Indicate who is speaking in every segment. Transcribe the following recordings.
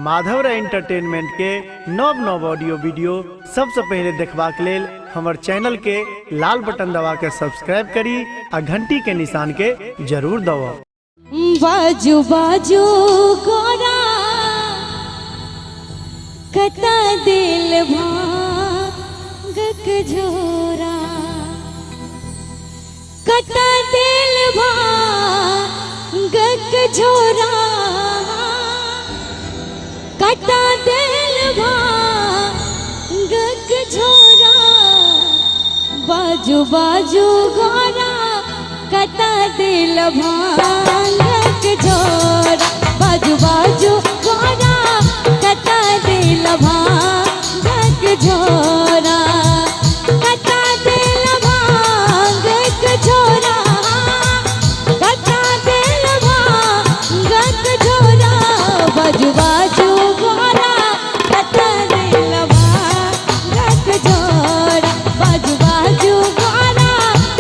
Speaker 1: Madhav entertainment के नव नव ऑडियो वीडियो सबसे पहले देखबाक लेल हमर चैनल के लाल बटन दबा के सब्सक्राइब करी आ घंटी के निशान के जरूर दबाओ।
Speaker 2: बाजू बाजू गोरा कता दिल भागक झोरा, कता दिल भागक झोरा, कता दिल भागक झोरा। बाजू बाजू गोरा कता दिल भागक झोरा, बाजू बाजू गोरा कता दिल भागक झोरा, कता दिल भागक झोरा, कता दिल भागक झोरा। बाजू बाजू गोरा कता दिल भागक झोरा, बाजू बाजू गोरा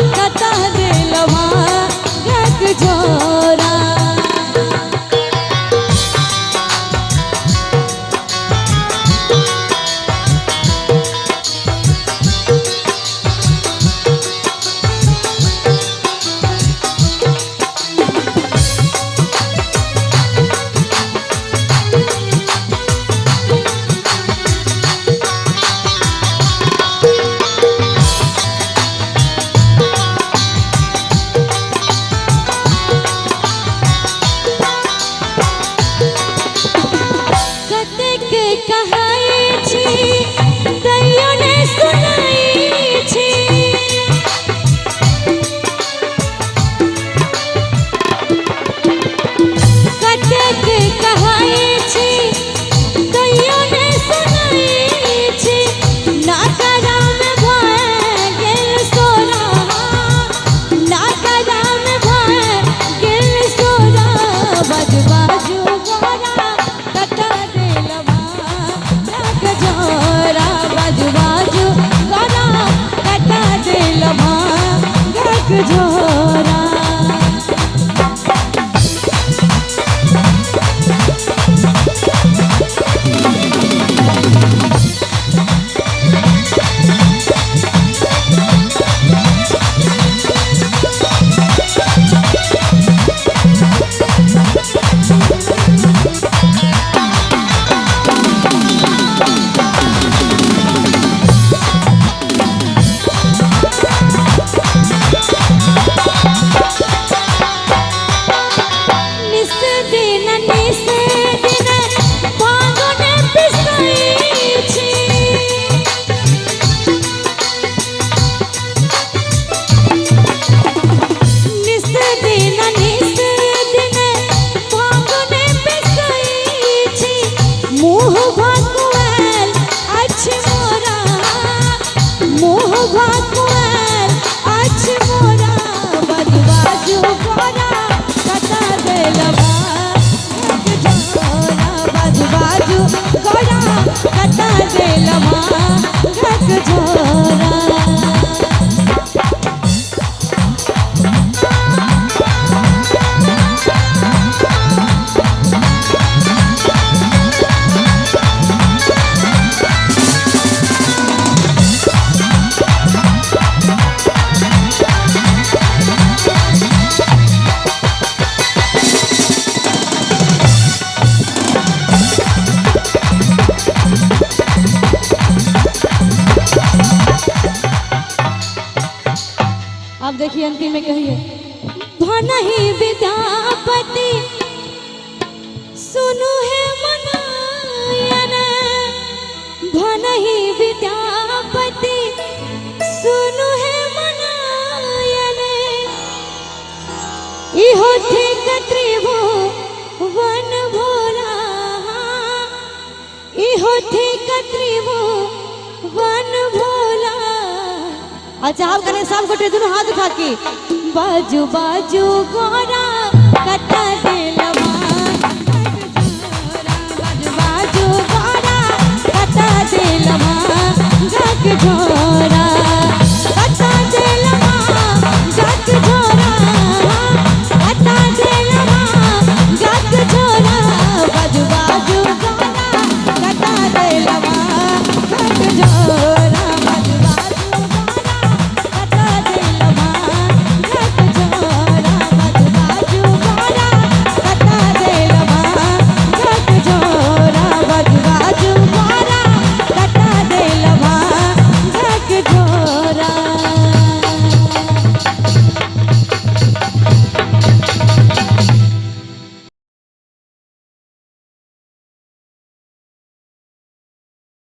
Speaker 2: कता दिल भागक झोरा। अब देखिए अंतिम में कहिए, भनहि विद्यापति सुनु है मनायन, भनहि विद्यापति सुनु है मनायन। इहो ठीक त्रिभुवन भोला, इहो ठीक त्रिभुवन भोला। अच्छा आप करें सब गोटे दोनों हाथ उठा के, बाजू बाजू गोरा कता दिल भागक झोरा, बाजू बाजू गोरा कता दिल भागक झोरा।